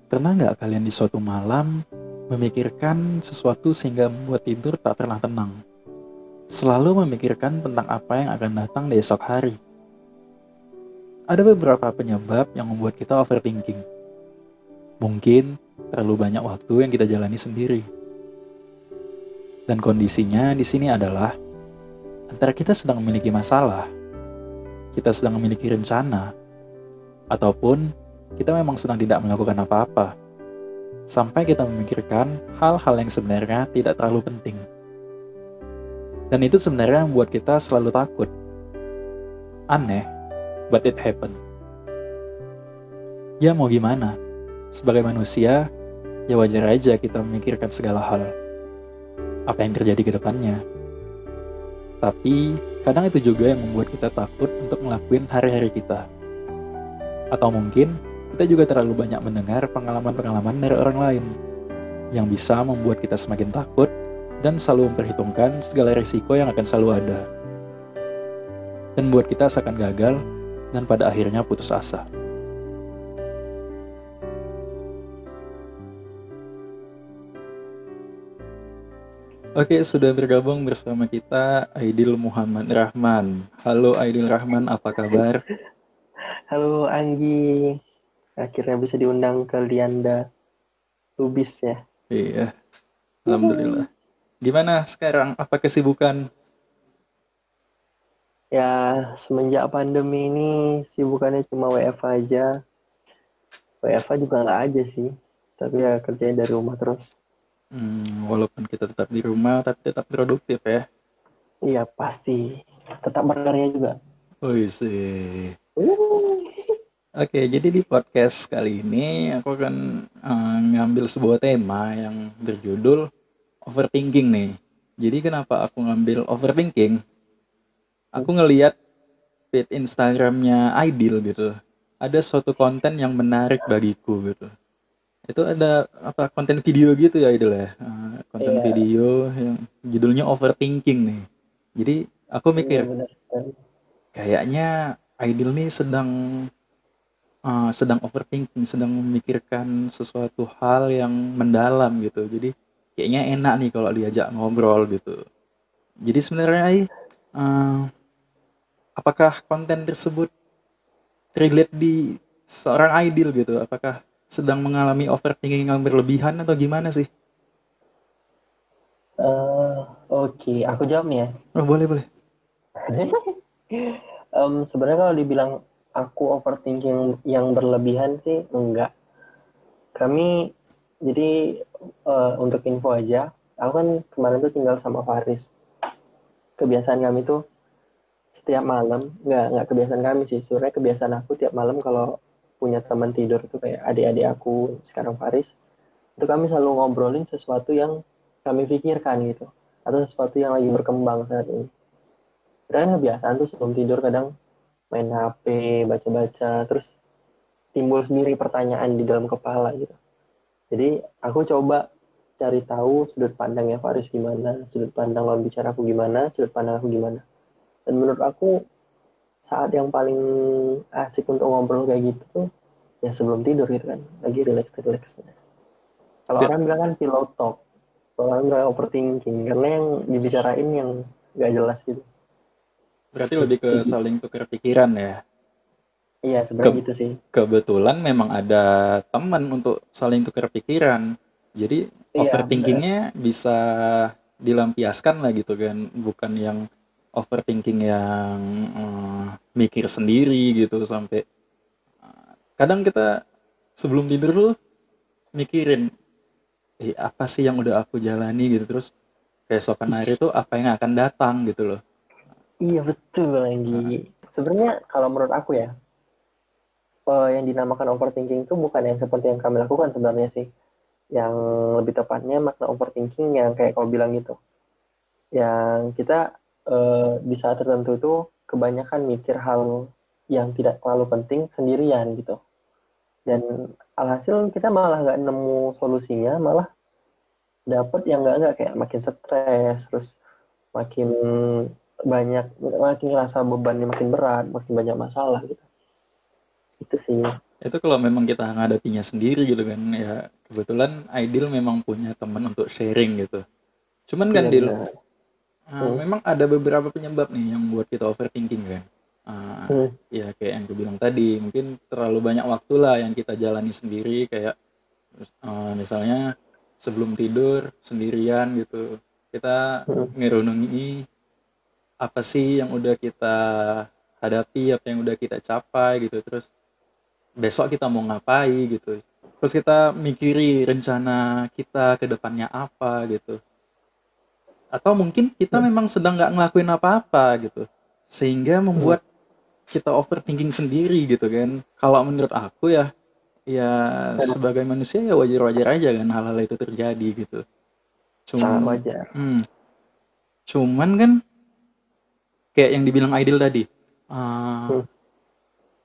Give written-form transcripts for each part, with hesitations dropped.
Pernah nggak kalian di suatu malam memikirkan sesuatu sehingga membuat tidur tak pernah tenang? Selalu memikirkan tentang apa yang akan datang di esok hari. Ada beberapa penyebab yang membuat kita overthinking. Mungkin terlalu banyak waktu yang kita jalani sendiri. Dan kondisinya di sini adalah antara kita sedang memiliki masalah, kita sedang memiliki rencana, ataupun kita memang sedang tidak melakukan apa-apa. Sampai kita memikirkan hal-hal yang sebenarnya tidak terlalu penting. Dan itu sebenarnya membuat kita selalu takut. Aneh, but it happened. Ya mau gimana? Sebagai manusia, ya wajar aja kita memikirkan segala hal. Apa yang terjadi ke depannya. Tapi, kadang itu juga yang membuat kita takut untuk ngelakuin hari-hari kita. Atau mungkin, kita juga terlalu banyak mendengar pengalaman-pengalaman dari orang lain. Yang bisa membuat kita semakin takut dan selalu memperhitungkan segala risiko yang akan selalu ada. Dan buat kita seakan gagal dan pada akhirnya putus asa. Oke, sudah bergabung bersama kita Aidil Muhammad Rahman. Halo Aidil Rahman, apa kabar? Halo Anggi, akhirnya bisa diundang ke Lianda Lubis ya. Iya, Alhamdulillah. Gimana sekarang? Apa kesibukan? Ya, semenjak pandemi ini sibukannya cuma WFH aja. WFH juga nggak aja sih, tapi ya kerjanya dari rumah terus. Walaupun kita tetap di rumah, tapi tetap produktif ya. Iya pasti, tetap berkarya juga. Wih sih. Uh, Oke, jadi di podcast kali ini aku akan ngambil sebuah tema yang berjudul overthinking nih. Jadi kenapa aku ngambil overthinking? Aku ngeliat feed Instagramnya Aidil gitu. Ada suatu konten yang menarik bagiku gitu. Itu ada apa konten video gitu ya Aidil ya. Konten iya, video yang judulnya overthinking nih. Jadi aku iya mikir benar sekali. kayaknya Aidil nih sedang overthinking, sedang memikirkan sesuatu hal yang mendalam gitu. Jadi kayaknya enak nih kalau diajak ngobrol gitu. Jadi sebenarnya apakah konten tersebut relate di seorang ideal gitu? Apakah sedang mengalami overthinking yang berlebihan atau gimana sih? Oke, aku jawab nih ya. Oh, boleh, boleh. Sebenarnya kalau dibilang aku overthinking yang berlebihan sih enggak. Kami jadi untuk info aja, aku kan kemarin tuh tinggal sama Faris. Kebiasaan kami tuh setiap malam, nggak kebiasaan kami sih. Sebenarnya kebiasaan aku tiap malam kalau punya teman tidur tuh kayak adik-adik aku sekarang Faris, itu kami selalu ngobrolin sesuatu yang kami pikirkan gitu, atau sesuatu yang lagi berkembang saat ini. Kita kan kebiasaan tuh sebelum tidur kadang main HP, baca-baca, terus timbul sendiri pertanyaan di dalam kepala gitu. Jadi aku coba cari tahu sudut pandangnya Faris gimana, sudut pandang lawan bicara aku gimana, sudut pandang aku gimana. Dan menurut aku saat yang paling asik untuk ngobrol kayak gitu tuh ya sebelum tidur gitu kan, lagi relax. Kalau Ber- orang bilang kan pillow talk, kalau orang bilang overthinking, karena yang dibicarain yang nggak jelas gitu. Berarti lebih ke Kayak gitu. saling tukar pikiran ya. Iya sebenarnya Ke- gitu sih. Kebetulan memang ada teman untuk saling tukar pikiran. Jadi Iya benar. overthinkingnya bisa dilampiaskan lah gitu kan, bukan yang overthinking yang mikir sendiri gitu sampai kadang kita sebelum tidur tuh mikirin apa sih yang udah aku jalani gitu terus keesokan hari tuh apa yang akan datang gitu loh. Iya betul lagi. Sebenarnya kalau menurut aku ya, yang dinamakan overthinking itu bukan yang seperti yang kami lakukan sebenarnya sih. Yang lebih tepatnya makna overthinking yang kayak kau bilang gitu. Yang kita di saat tertentu itu kebanyakan mikir hal yang tidak terlalu penting sendirian gitu. Dan alhasil kita malah nggak nemu solusinya, malah dapet yang nggak kayak makin stres, terus makin makin ngerasa bebannya makin berat, makin banyak masalah gitu. Itu sih. Itu kalau memang kita ngadapinya sendiri gitu kan, ya kebetulan Aidil memang punya teman untuk sharing gitu. Cuman kan Iya Dil, benar. Hmm. memang ada beberapa penyebab nih yang buat kita overthinking kan. Hmm. Ya kayak yang gue bilang tadi, mungkin terlalu banyak waktu lah yang kita jalani sendiri, kayak misalnya sebelum tidur sendirian gitu, kita Hmm. ngerunungi apa sih yang udah kita hadapi, apa yang udah kita capai gitu, terus besok kita mau ngapain gitu. Terus kita mikiri rencana kita ke depannya apa gitu. Atau mungkin kita memang sedang nggak ngelakuin apa-apa gitu. Sehingga Hmm. membuat kita overthinking sendiri gitu kan. Kalau menurut aku ya, ya Sangat sebagai manusia ya wajar-wajar aja kan hal-hal itu terjadi gitu. sangat Cum, wajar. hmm, cuman kan kayak yang dibilang Aidil tadi, Hmm.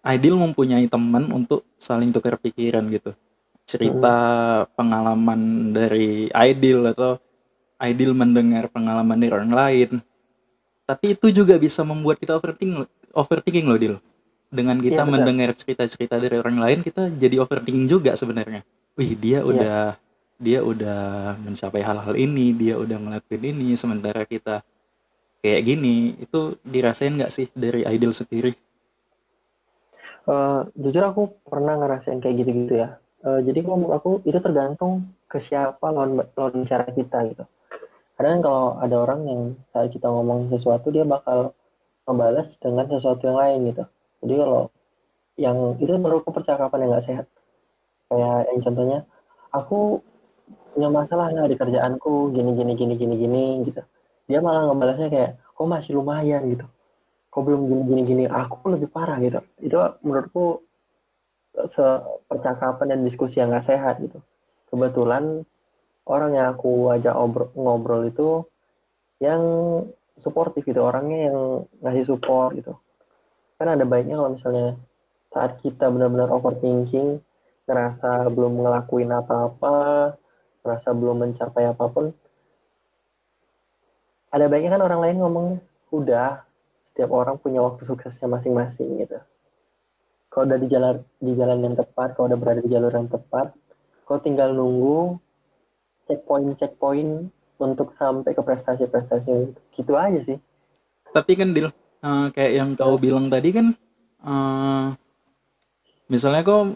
Aidil mempunyai teman untuk saling tukar pikiran gitu. Hmm. Cerita pengalaman dari Aidil atau Aidil mendengar pengalaman dari orang lain. Tapi itu juga bisa membuat kita overthinking loh, Dil. Dengan Iya kita benar. mendengar cerita-cerita dari orang lain, kita jadi overthinking juga sebenarnya. Wih, Iya. dia udah mencapai hal-hal ini, dia udah ngelakuin ini, sementara kita kayak gini. Itu dirasain nggak sih dari Aidil sendiri? Jujur aku pernah ngerasain kayak gitu-gitu ya. Jadi kalau menurut aku itu tergantung ke siapa lawan bicara kita gitu. Karena kan kalau ada orang yang saat kita ngomong sesuatu dia bakal membalas dengan sesuatu yang lain gitu. Jadi kalau yang itu menurutku percakapan yang nggak sehat. Kayak yang contohnya, aku punya masalah lah di kerjaanku, gini gini gini gini gini gitu. Dia malah ngebalasnya kayak, kok masih lumayan gitu. Kok belum gini gini gini. Aku lebih parah gitu. Itu menurutku percakapan dan diskusi yang nggak sehat gitu. Kebetulan orang yang aku ajak ngobrol itu yang suportif gitu, orangnya yang ngasih support gitu. Kan ada baiknya kalau misalnya saat kita benar-benar overthinking, ngerasa belum ngelakuin apa-apa, ngerasa belum mencapai apapun, ada baiknya kan orang lain ngomongnya, udah, setiap orang punya waktu suksesnya masing-masing gitu. Kalau udah di jalan yang tepat, kalau udah berada di jalur yang tepat, kau tinggal nunggu checkpoint untuk sampai ke prestasi-prestasi itu. Gitu aja sih. Tapi kan, Dil, kayak yang kau Nah, bilang tadi kan, eh, misalnya kau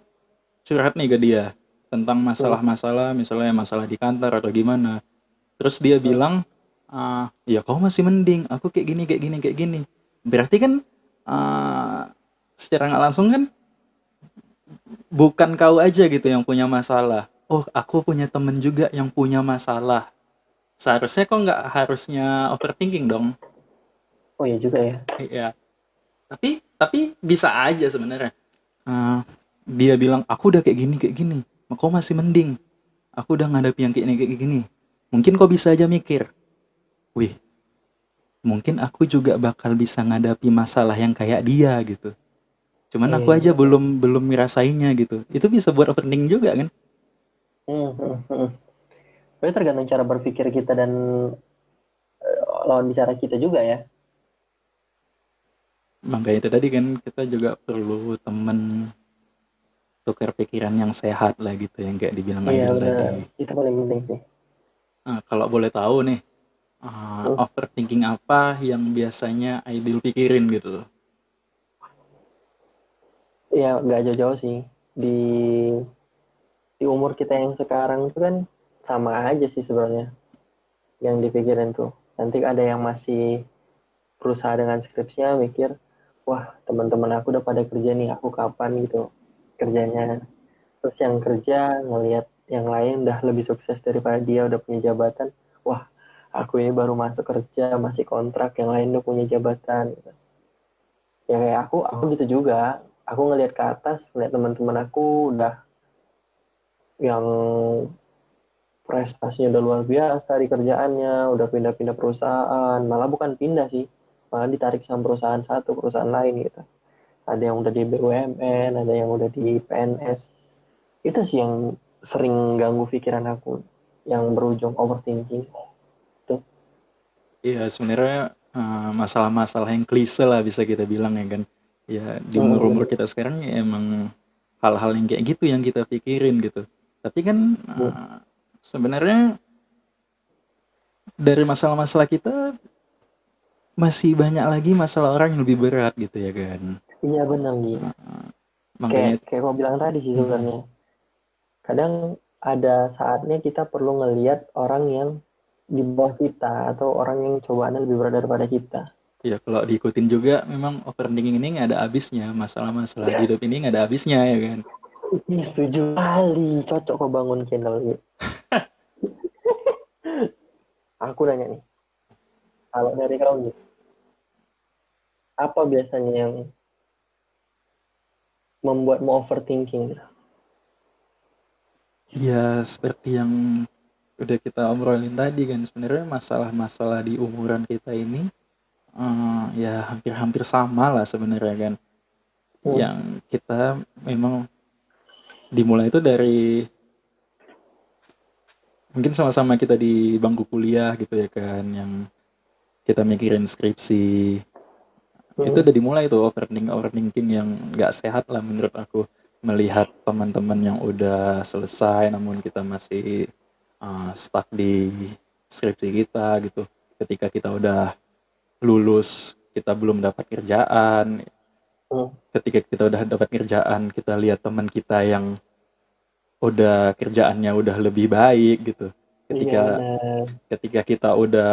curhat nih ke dia tentang hmm, masalah-masalah, misalnya masalah di kantor atau gimana. Terus dia hmm. bilang, ya kau masih mending, aku kayak gini, kayak gini, kayak gini. Berarti kan eh, secara nggak langsung kan bukan kau aja gitu yang punya masalah. Oh, aku punya temen juga yang punya masalah. Seharusnya kok nggak harusnya overthinking dong. Oh iya juga ya. Iya. Tapi bisa aja sebenarnya. Eh, dia bilang aku udah kayak gini, kok masih mending. Aku udah ngadapi yang kayak gini. Mungkin kau bisa aja mikir, wih, mungkin aku juga bakal bisa ngadapi masalah yang kayak dia gitu. Cuman Iya aku iya aja betul. belum belum ngerasainnya gitu. Itu bisa buat overthinking juga kan? Hmm. Tapi tergantung cara berpikir kita dan lawan bicara kita juga ya. Makanya itu tadi kan kita juga perlu temen tukar pikiran yang sehat lah gitu yang kayak dibilang Iya Aidil benar. tadi. Itu paling penting sih. Nah, kalau boleh tahu nih, Hmm. overthinking apa yang biasanya Aidil pikirin gitu loh? Ya nggak jauh-jauh sih. Di di umur kita yang sekarang itu kan sama aja sih sebenarnya yang dipikirin tuh. Nanti ada yang masih berusaha dengan skripsinya mikir, wah teman-teman aku udah pada kerja nih, aku kapan gitu kerjanya. Terus yang kerja ngelihat yang lain udah lebih sukses daripada dia, udah punya jabatan, wah aku ini baru masuk kerja masih kontrak, yang lain udah punya jabatan gitu. Ya kayak aku gitu juga, aku ngelihat ke atas, ngeliat teman-teman aku udah yang prestasinya udah luar biasa di kerjaannya, udah pindah-pindah perusahaan, malah bukan pindah sih, malah ditarik sama perusahaan satu perusahaan lain gitu. Ada yang udah di BUMN, ada yang udah di PNS. Itu sih yang sering ganggu pikiran aku, yang berujung overthinking tuh. Iya, sebenarnya masalah-masalah yang klise lah bisa kita bilang ya kan. Ya di umur-umur Bener. kita sekarang ya emang hal-hal yang kayak gitu yang kita pikirin gitu. Tapi kan sebenarnya dari masalah-masalah kita masih banyak lagi masalah orang yang lebih berat gitu ya kan. Iya benar nih. Kayak Makanya kayak kau bilang tadi sih mm, sebenarnya. Kadang ada saatnya kita perlu ngelihat orang yang di bawah kita atau orang yang cobaannya lebih berat daripada kita. ya kalau diikutin juga memang overthinking ini nggak ada habisnya, masalah-masalah di hidup ini nggak ada habisnya ya kan. Ini setuju kali, cocok kau bangun channel ini. Aku nanya nih, kalau dari kau nih, apa biasanya yang membuatmu overthinking? Ya seperti yang udah kita obrolin tadi kan, sebenarnya masalah-masalah di umuran kita ini ya hampir-hampir sama lah sebenarnya kan. Hmm. Yang kita memang dimulai itu dari mungkin sama-sama kita di bangku kuliah gitu ya kan, yang kita mikirin skripsi, itu Hmm. udah dimulai tuh overthinking yang nggak sehat lah menurut aku, melihat teman-teman yang udah selesai namun kita masih stuck di skripsi kita gitu. Ketika kita udah lulus kita belum dapat kerjaan, Hmm. ketika kita udah dapat kerjaan kita lihat teman kita yang udah kerjaannya udah lebih baik gitu. Iya Ketika benar. ketika kita udah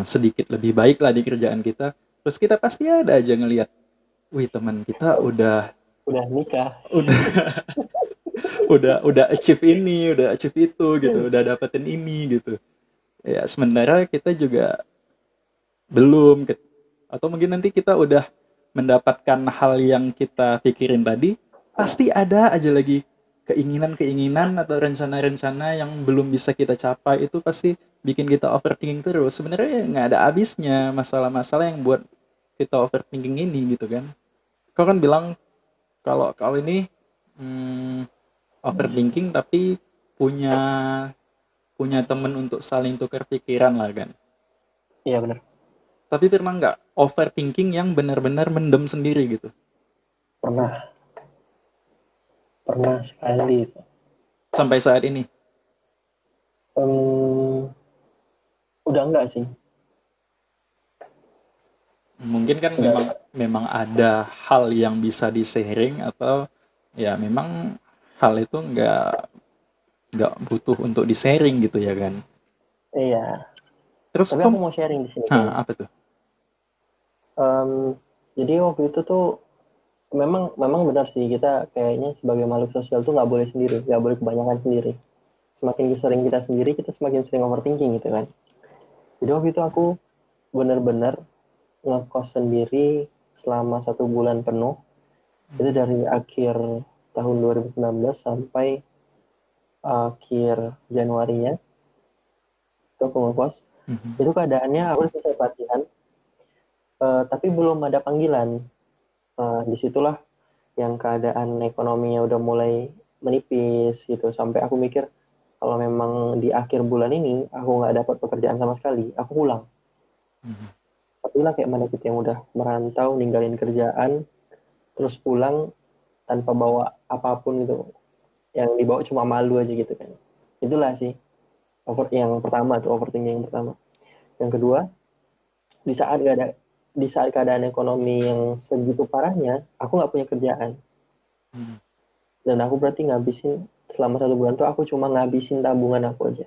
sedikit lebih baik lah di kerjaan kita, terus kita pasti ada aja ngelihat, wih teman kita Udah nikah. udah udah achieve ini, udah achieve itu gitu, udah dapetin ini gitu. Ya sementara kita juga belum, atau mungkin nanti kita udah mendapatkan hal yang kita pikirin tadi, pasti ada aja lagi keinginan-keinginan atau rencana-rencana yang belum bisa kita capai, itu pasti bikin kita overthinking terus. Sebenarnya nggak ada habisnya masalah-masalah yang buat kita overthinking ini gitu kan. Kau kan bilang kalau kau ini overthinking tapi punya punya temen untuk saling tukar pikiran lah kan. Iya benar. Tapi pernah nggak overthinking yang benar-benar mendem sendiri gitu? Pernah, pernah sekali. Sampai saat ini. Hmm, udah enggak sih. Mungkin kan memang Udah. memang ada hal yang bisa di-sharing atau ya memang hal itu nggak butuh untuk di-sharing gitu ya kan. Iya. Terus Tapi aku mau sharing di sini kayaknya. apa tuh? Em, jadi waktu itu tuh memang memang benar sih kita kayaknya sebagai makhluk sosial tuh nggak boleh sendiri, nggak boleh kebanyakan sendiri. Semakin sering kita sendiri, kita semakin sering overthinking gitu kan. Jadi waktu itu aku benar-benar ngekos sendiri selama 1 bulan penuh. Itu dari akhir tahun 2019 sampai akhir Januarinya itu aku ngekos. Mhm. Itu keadaannya aku udah selesai pelatihan, tapi belum ada panggilan. Disitulah yang keadaan ekonominya udah mulai menipis gitu. Sampai aku mikir kalau memang di akhir bulan ini aku nggak dapat pekerjaan sama sekali, aku pulang. Mhm. Tapi lah kayak mana kita yang udah merantau, ninggalin kerjaan, terus pulang tanpa bawa apapun itu. Yang dibawa cuma malu aja gitu kan. Itulah sih yang pertama tuh overthinking yang pertama. Yang kedua, di saat gak ada di saat keadaan ekonomi yang segitu parahnya, aku nggak punya kerjaan. Mhm. Dan aku berarti ngabisin selama 1 bulan tuh aku cuma ngabisin tabungan aku aja.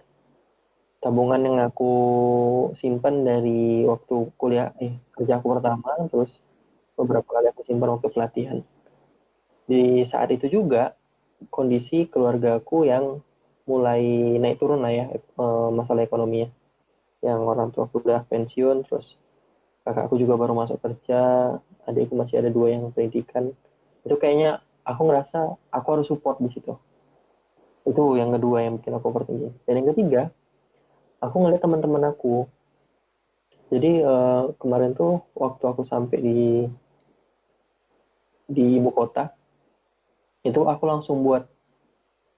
Tabungan yang aku simpan dari waktu kuliah, kerja aku pertama, terus beberapa kali aku simpan waktu pelatihan. Di saat itu juga kondisi keluargaku yang mulai naik turun lah ya, masalah ekonominya. Yang orang tua aku udah pensiun, terus kakakku juga baru masuk kerja, adikku masih ada 2 yang pendidikan. Itu kayaknya aku ngerasa aku harus support di situ. Itu yang kedua yang bikin aku overthinking. Dan yang ketiga, aku ngeliat teman-teman aku. Jadi kemarin tuh waktu aku sampai di ibu kota, itu aku langsung buat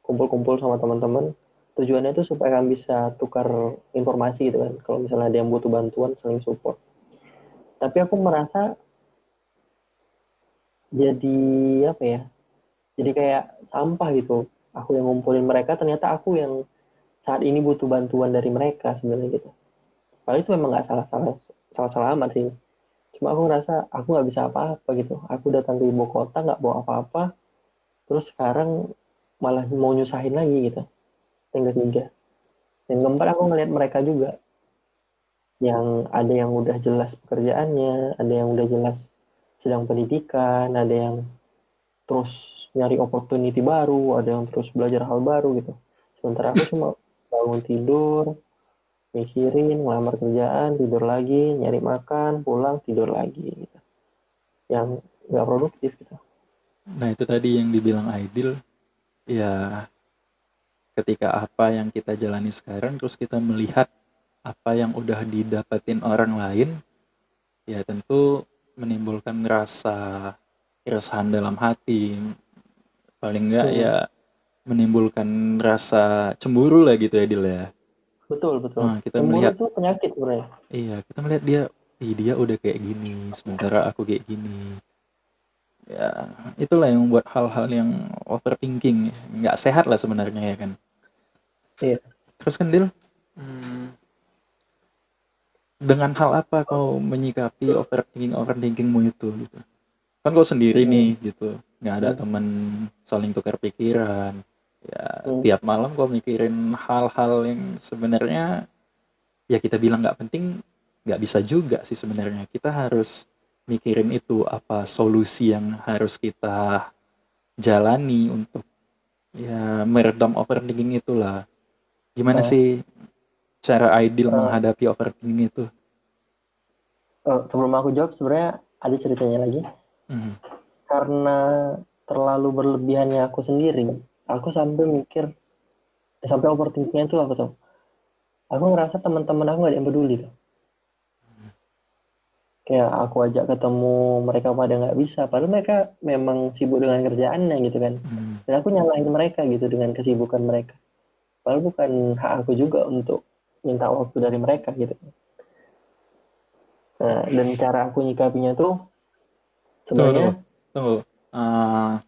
kumpul-kumpul sama teman-teman. Tujuannya itu supaya kami bisa tukar informasi gitu kan. Kalau misalnya ada yang butuh bantuan, saling support. Tapi aku merasa jadi apa ya? Jadi kayak sampah gitu. Aku yang ngumpulin mereka, ternyata aku yang saat ini butuh bantuan dari mereka sebenarnya gitu. Padahal itu memang nggak salah-salah amat sih. Cuma aku ngerasa aku nggak bisa apa-apa gitu. Aku datang ke ibu kota nggak bawa apa-apa, terus sekarang malah mau nyusahin lagi gitu. Yang ketiga. Yang keempat aku ngeliat mereka juga. Yang ada yang udah jelas pekerjaannya, ada yang udah jelas sedang pendidikan, ada yang terus nyari opportunity baru, ada yang terus belajar hal baru gitu. Sementara aku cuma bangun tidur, mikirin, ngelamar kerjaan, tidur lagi, nyari makan, pulang, tidur lagi gitu. Yang nggak produktif gitu. Nah itu tadi yang dibilang Aidil, ya ketika apa yang kita jalani sekarang terus kita melihat apa yang udah didapatin orang lain, ya tentu menimbulkan rasa keresahan dalam hati, paling enggak Hmm, ya menimbulkan rasa cemburu lah gitu ya Dil ya. betul, betul. Nah, kita Cemburu melihat, itu penyakit sebenarnya. iya kita melihat dia, dia udah kayak gini sementara aku kayak gini, ya itulah yang membuat hal-hal yang overthinking, nggak sehat lah sebenarnya ya kan. Iya. Terus kan Dil, hmm, dengan hal apa kau menyikapi overthinkingmu itu gitu? Kan kau sendiri Hmm, nih gitu, nggak ada hmm, temen saling tukar pikiran, ya hmm. tiap malam kau mikirin hal-hal yang sebenarnya ya kita bilang nggak penting, nggak bisa juga sih sebenarnya. Kita harus mikirin itu apa solusi yang harus kita jalani untuk ya meredam overthinking itulah. Gimana Nah, sih cara ideal eh, menghadapi overthinking itu? sebelum aku jawab, sebenarnya ada ceritanya lagi. Hmm. Karena terlalu berlebihannya aku sendiri, aku sampai mikir, sampai overthinkingnya itu apa tuh? Aku ngerasa teman-teman aku gak ada yang peduli tuh. Kayak aku ajak ketemu mereka pada nggak bisa, padahal mereka memang sibuk dengan kerjaannya gitu kan. Hmm. Dan aku nyalahin mereka gitu dengan kesibukan mereka. Padahal bukan hak aku juga untuk minta waktu dari mereka gitu. Nah, dan cara aku nyikapinya tuh Tunggu, tunggu, sebenarnya tunggu. Ah,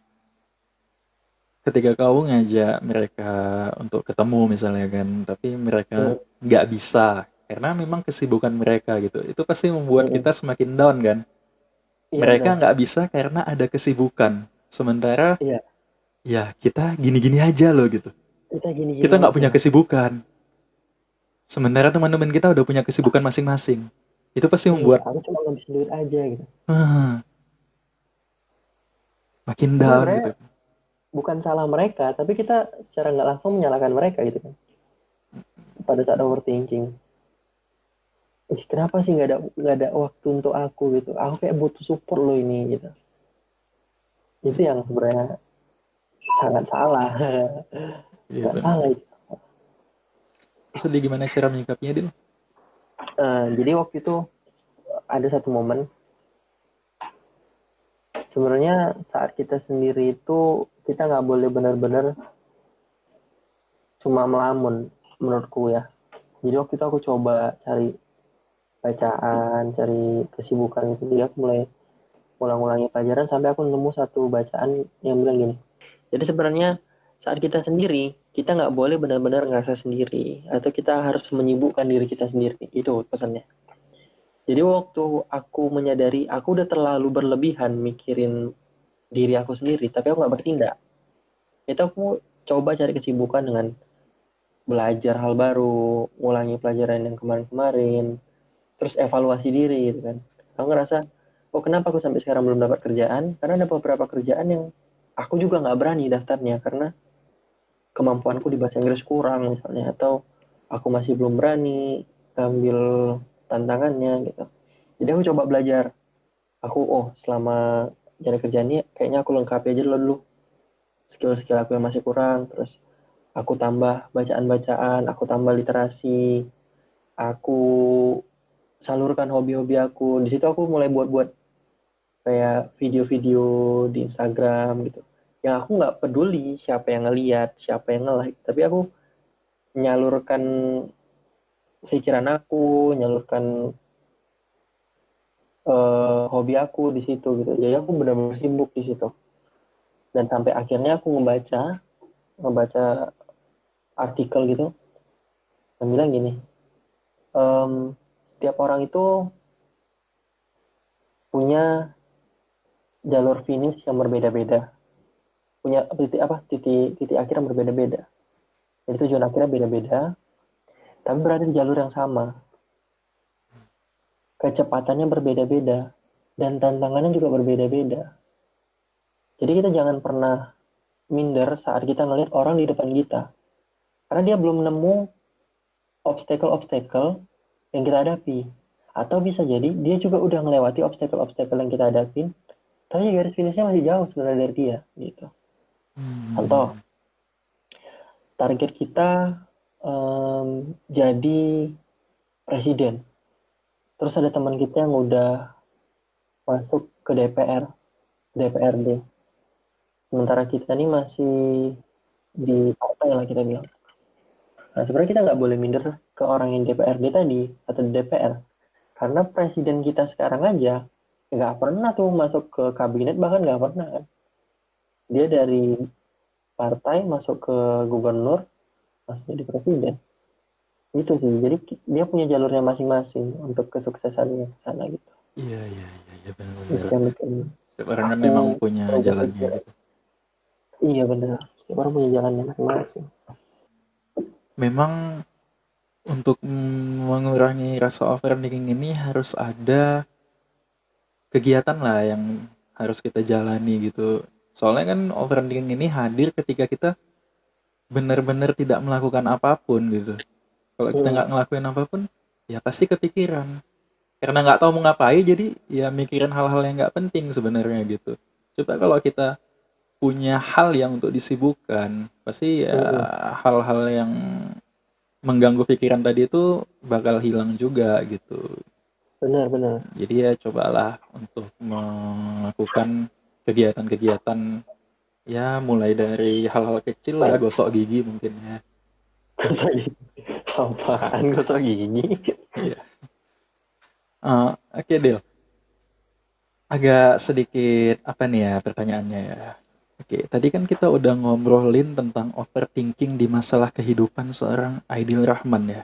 ketika kau ngajak mereka untuk ketemu misalnya kan, tapi mereka mm, nggak bisa karena memang kesibukan mereka gitu, itu pasti membuat mm, kita semakin down kan. iya Mereka benar. nggak bisa karena ada kesibukan, sementara Iya, ya kita gini-gini aja loh gitu, kita gini-gini kita nggak aja. punya kesibukan, sementara teman-teman kita udah punya kesibukan masing-masing, itu pasti Iya, membuat aku cuma ngabisin duit aja gitu. ah, makin Tapi down sebenarnya gitu. bukan salah mereka, tapi kita secara nggak langsung menyalahkan mereka gitu kan. Pada saat overthinking. Ih, kenapa sih nggak ada waktu untuk aku gitu? Aku kayak butuh support lo ini gitu. Itu yang sebenarnya sangat salah. Iya Nggak benar. salah itu. Terus tadi gimana cara menyikapinya Dil? Jadi waktu itu ada satu momen. Sebenarnya saat kita sendiri itu kita nggak boleh benar-benar cuma melamun menurutku ya. Jadi waktu itu aku coba cari bacaan, cari kesibukan gitu. Jadi aku mulai ulang-ulangi pelajaran sampai aku nemu satu bacaan yang bilang gini. Jadi sebenarnya saat kita sendiri, kita nggak boleh benar-benar ngerasa sendiri, atau kita harus menyibukkan diri kita sendiri. Itu pesannya. Jadi waktu aku menyadari aku udah terlalu berlebihan mikirin diri aku sendiri, tapi aku nggak bertindak. Itu aku coba cari kesibukan dengan belajar hal baru, ngulangi pelajaran yang kemarin-kemarin, terus evaluasi diri gitu kan. Aku ngerasa, oh kenapa aku sampai sekarang belum dapat kerjaan? Karena ada beberapa kerjaan yang aku juga nggak berani daftarnya karena kemampuanku di bahasa Inggris kurang misalnya, atau aku masih belum berani ambil tantangannya gitu. Jadi aku coba belajar. Aku selama cari kerja ini kayaknya aku lengkapi aja dulu skill-skill aku yang masih kurang. Terus aku tambah bacaan-bacaan, aku tambah literasi, aku salurkan hobi-hobi aku. Di situ aku mulai buat-buat kayak video-video di Instagram gitu. Yang aku nggak peduli siapa yang ngeliat, siapa yang nge-like, tapi aku menyalurkan pikiran aku, menyalurkan hobi aku di situ gitu. Jadi aku benar-benar sibuk di situ. Dan sampai akhirnya aku ngebaca artikel gitu yang bilang gini, setiap orang itu punya jalur finish yang berbeda-beda, punya titik akhir yang berbeda-beda. Jadi tujuan akhirnya beda-beda, tapi berada di jalur yang sama. Kecepatannya berbeda-beda dan tantangannya juga berbeda-beda. Jadi kita jangan pernah minder saat kita ngelihat orang di depan kita, karena dia belum nemu obstacle-obstacle yang kita hadapi. Atau bisa jadi dia juga udah melewati obstacle-obstacle yang kita hadapin, tapi garis finishnya masih jauh sebenarnya dari dia gitu. Contoh, target kita jadi presiden. Terus ada teman kita yang udah masuk ke DPRD. Sementara kita ini masih di partai lah kita bilang. Nah sebenarnya kita nggak boleh minder ke orang yang DPRD tadi atau di DPR. Karena presiden kita sekarang aja nggak pernah tuh masuk ke kabinet, bahkan nggak pernah kan. Dia dari partai masuk ke gubernur, masuk jadi presiden. Itu sih. Jadi dia punya jalurnya masing-masing untuk kesuksesannya ke sana gitu. Iya, iya, iya, iya, Itu benar-benar. yang bikin Setiap orang kan aku memang punya jalannya berpikir, gitu. iya benar. Setiap orang punya jalannya masing-masing. Memang untuk mengurangi rasa overthinking ini harus ada kegiatan lah yang harus kita jalani gitu. Soalnya kan overthinking ini hadir ketika kita benar-benar tidak melakukan apapun gitu. Kalau kita nggak ngelakuin apapun, ya pasti kepikiran. Karena nggak tahu mau ngapain, jadi ya mikirin hal-hal yang nggak penting sebenarnya gitu. Coba kalau kita punya hal yang untuk disibukkan, pasti ya hal-hal yang mengganggu pikiran tadi itu bakal hilang juga gitu. Benar-benar. Jadi ya cobalah untuk melakukan kegiatan-kegiatan ya mulai dari hal-hal kecil lah, gosok gigi mungkin ya. Gosok gigi. Apaan gosok gigi? Iya. Oke, Del. Agak sedikit apa nih ya pertanyaannya ya. Oke, tadi kan kita udah ngobrolin tentang overthinking di masalah kehidupan seorang Aidil Rahman ya.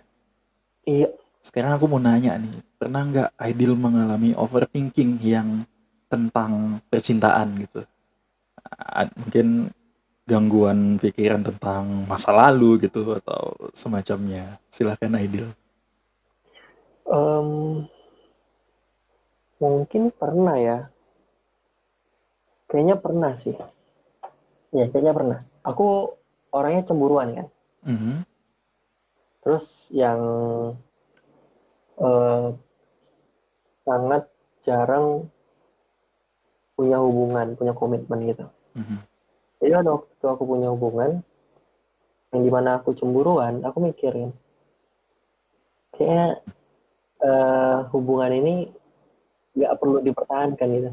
Iya. Sekarang aku mau nanya nih, pernah nggak Aidil mengalami overthinking yang tentang percintaan gitu? Mungkin gangguan pikiran tentang masa lalu gitu atau semacamnya. Silahkan Aidil. Em, mungkin pernah ya. Kayaknya pernah sih. Ya, kayaknya pernah. Aku orangnya cemburuan kan. Mhm. Terus yang eh, sangat jarang punya hubungan, punya komitmen gitu. Mhm. Jadi ada waktu aku punya hubungan yang dimana aku cemburuan, aku mikirin kayaknya hubungan ini nggak perlu dipertahankan gitu.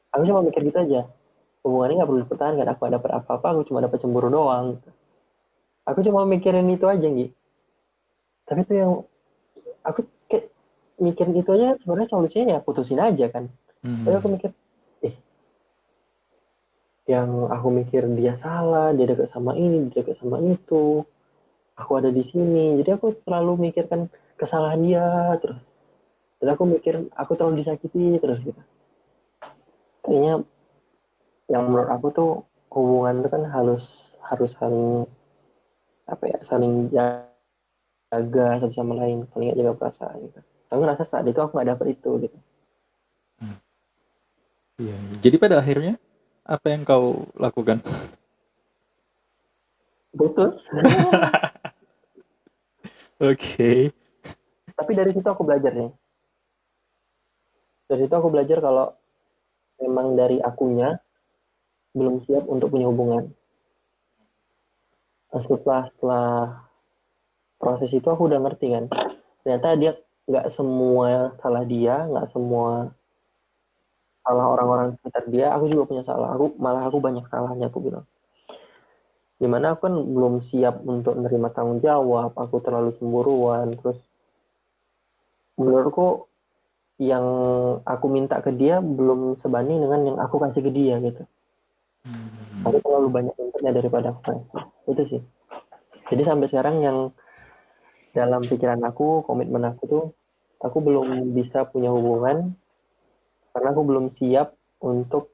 Aku cuma mikir gitu aja. Hubungan ini nggak perlu dipertahankan. Aku gak dapat apa-apa, aku cuma dapat cemburu doang. Gitu. Aku cuma mikirin itu aja gitu. Tapi itu yang aku kayak mikirin itu aja sebenarnya solusinya ya putusin aja kan. Tapi aku Mhm. mikir, eh yang aku mikir dia salah, dia deket sama ini, dia deket sama itu. Aku ada di sini. Jadi aku terlalu mikirkan kesalahan dia terus. Dan aku mikir aku terlalu disakiti terus gitu. Kayaknya yang menurut aku tuh hubungan itu kan harus harus saling apa ya saling jaga satu sama lain, saling jaga perasaan gitu. Aku ngerasa saat itu aku nggak dapet itu gitu. Iya, iya. Jadi pada akhirnya apa yang kau lakukan? Putus. Oke. Tapi dari situ aku belajar nih. Dari situ aku belajar kalau memang dari akunya belum siap untuk punya hubungan. Nah, setelah proses itu aku udah ngerti kan. Ternyata dia nggak semua salah dia, nggak semua salah orang-orang sekitar dia. Aku juga punya salah. Aku banyak salahnya aku bilang. Dimana aku kan belum siap untuk menerima tanggung jawab. Aku terlalu cemburuan. Terus menurutku yang aku minta ke dia belum sebanding dengan yang aku kasih ke dia gitu. Aku terlalu banyak inputnya daripada aku kasih. Itu sih. Jadi sampai sekarang yang dalam pikiran aku, komitmen aku tuh, aku belum bisa punya hubungan karena aku belum siap untuk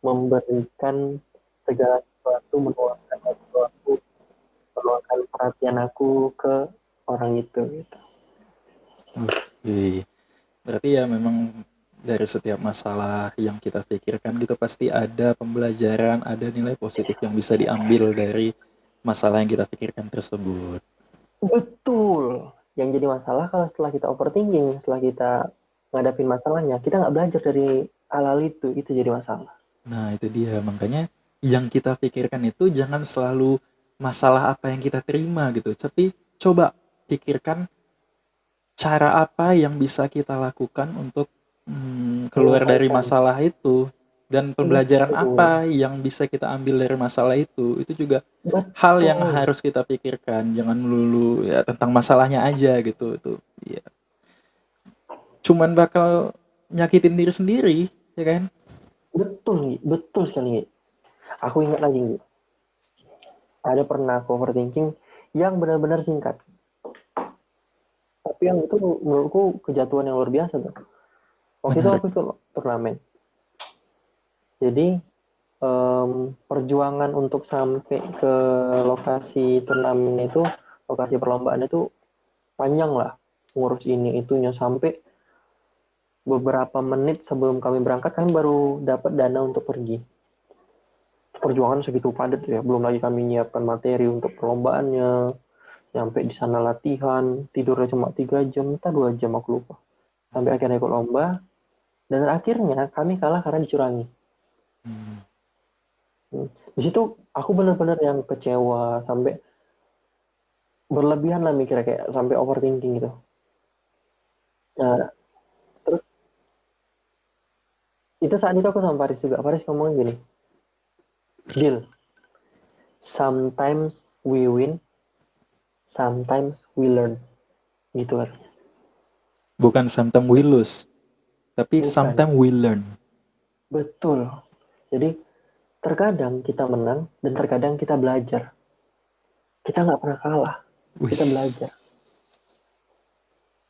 memberikan segala sesuatu, menuangkan waktu aku, menuangkan perhatian aku ke orang itu gitu. Oke. Berarti ya memang dari setiap masalah yang kita pikirkan gitu pasti ada pembelajaran, ada nilai positif yang bisa diambil dari masalah yang kita pikirkan tersebut. Betul. Yang jadi masalah kalau setelah kita overthinking, setelah kita ngadapin masalahnya, kita nggak belajar dari hal-hal itu jadi masalah. Nah, itu dia. Makanya yang kita pikirkan itu jangan selalu masalah apa yang kita terima gitu. Tapi coba pikirkan cara apa yang bisa kita lakukan untuk keluar dari Menyelesaikan. masalah itu. Dan pembelajaran Betul. apa yang bisa kita ambil dari masalah itu juga hal yang Betul. harus kita pikirkan. Jangan melulu ya tentang masalahnya aja gitu. Itu ya. Cuman bakal nyakitin diri sendiri, ya kan? Betul, Gi. Betul sekali, Gi. Aku ingat lagi, Gi. Ada pernah aku overthinking yang benar-benar singkat. Tapi yang itu menurutku kejatuhan yang luar biasa tuh. Waktu itu Menarik. aku ikut turnamen. Jadi perjuangan untuk sampai ke lokasi turnamen itu, lokasi perlombaan itu panjang lah. Ngurus ini itunya sampai beberapa menit sebelum kami berangkat kami baru dapat dana untuk pergi. Perjuangan segitu padat ya, belum lagi kami nyiapkan materi untuk perlombaannya. Sampai di sana latihan, tidurnya cuma 3 jam, entah 2 jam aku lupa. Sampai akhirnya ikut lomba, dan akhirnya kami kalah karena dicurangi. Di situ aku benar-benar yang kecewa, sampai berlebihan lah mikirnya, kayak sampai overthinking gitu. Nah, terus itu saat itu aku sama Faris juga. Faris ngomong gini, Dil, sometimes we win, sometimes we learn. Gitu kan. Bukan sometimes we lose, tapi Bukan. sometimes we learn. Betul. Jadi terkadang kita menang dan terkadang kita belajar. Kita nggak pernah kalah. Kita Wis, belajar.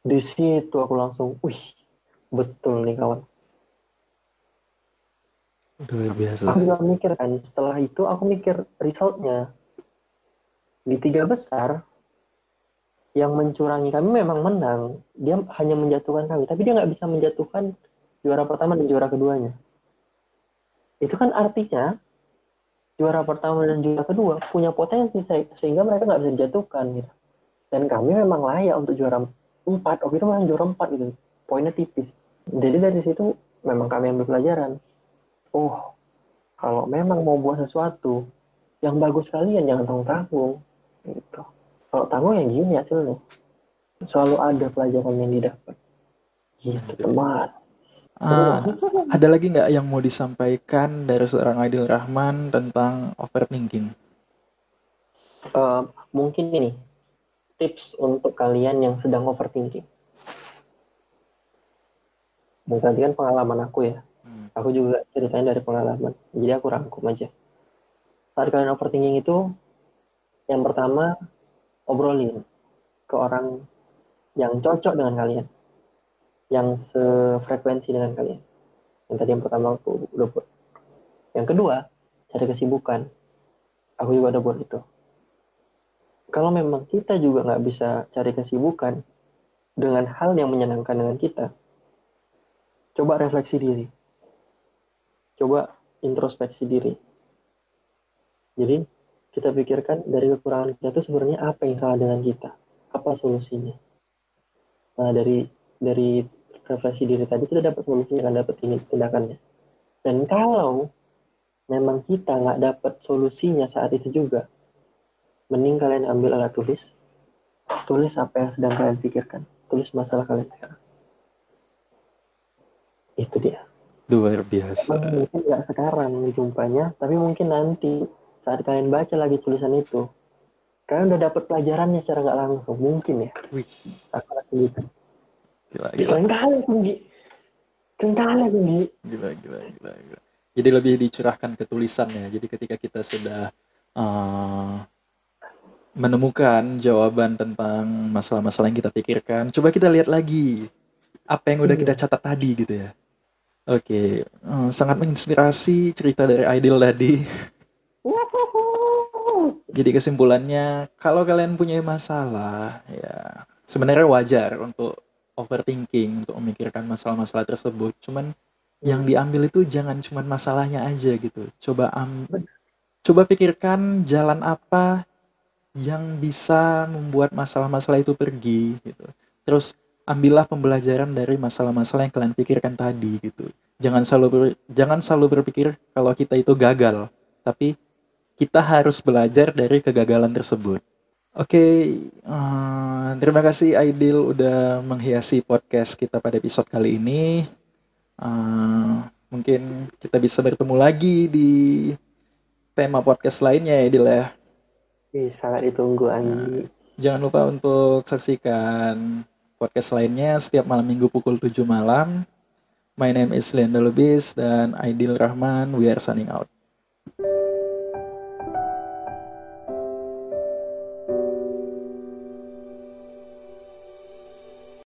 Di situ aku langsung, wih, betul nih kawan. luar biasa. Aku juga mikir kan, setelah itu aku mikir resultnya. Di 3 besar, yang mencurangi kami memang menang. Dia hanya menjatuhkan kami, tapi dia nggak bisa menjatuhkan juara pertama dan juara keduanya. Itu kan artinya juara pertama dan juara kedua punya potensi sehingga mereka nggak bisa dijatuhkan gitu. Dan kami memang layak untuk juara 4. Waktu itu memang juara 4 gitu. Poinnya tipis. Jadi dari situ memang kami ambil pelajaran. Oh, kalau memang mau buat sesuatu yang bagus kalian jangan tanggung-tanggung gitu. Kalau tanggung yang gini hasilnya. Selalu ada pelajaran yang didapat. Gitu teman. Ah, ada lagi nggak yang mau disampaikan dari seorang Aidil Rahman tentang overthinking? Mungkin ini tips untuk kalian yang sedang overthinking. Menggantikan pengalaman aku ya. Aku juga ceritain dari pengalaman. Jadi aku rangkum aja. Saat kalian overthinking itu, yang pertama obrolin ke orang yang cocok dengan kalian, yang sefrekuensi dengan kalian. Yang tadi yang pertama aku udah buat. Yang kedua, cari kesibukan. Aku juga udah buat itu. Kalau memang kita juga nggak bisa cari kesibukan dengan hal yang menyenangkan dengan kita, coba refleksi diri. Coba introspeksi diri. Jadi, kita pikirkan dari kekurangan kita itu sebenarnya apa yang salah dengan kita. Apa solusinya. Nah, dari refleksi diri tadi kita dapat solusinya, kan dapat ini tindakannya. Dan kalau memang kita nggak dapat solusinya saat itu juga, mending kalian ambil alat tulis, tulis apa yang sedang kalian pikirkan, tulis masalah kalian sekarang. Itu dia. Luar biasa. Mungkin nggak sekarang dijumpanya, tapi mungkin nanti saat kalian baca lagi tulisan itu, kalian udah dapat pelajarannya secara nggak langsung, mungkin ya. Wih, Aku rasa gitu. gila, gila. Keren kali tinggi, keren kali tinggi. Gila, gila, gila, gila. Jadi lebih dicurahkan ke tulisan ya. Jadi ketika kita sudah uh, menemukan jawaban tentang masalah-masalah yang kita pikirkan, coba kita lihat lagi apa yang udah kita Iya. catat tadi gitu ya. Oke, sangat menginspirasi cerita dari Aidil tadi. Wuhuhu. Jadi kesimpulannya, kalau kalian punya masalah, ya sebenarnya wajar untuk overthinking, untuk memikirkan masalah-masalah tersebut. Cuman yang Hmm, diambil itu jangan cuman masalahnya aja gitu. benar. Coba pikirkan jalan apa yang bisa membuat masalah-masalah itu pergi gitu. Terus ambillah pembelajaran dari masalah-masalah yang kalian pikirkan tadi gitu. Jangan selalu berpikir kalau kita itu gagal, tapi kita harus belajar dari kegagalan tersebut. Oke, terima kasih Aidil udah menghiasi podcast kita pada episode kali ini. Mungkin kita bisa bertemu lagi di tema podcast lainnya ya Aidil ya. Sangat ditunggu Andi. Jangan lupa untuk saksikan podcast lainnya setiap malam minggu pukul 7 malam. My name is Leander Lubis dan Aidil Rahman. We are signing out.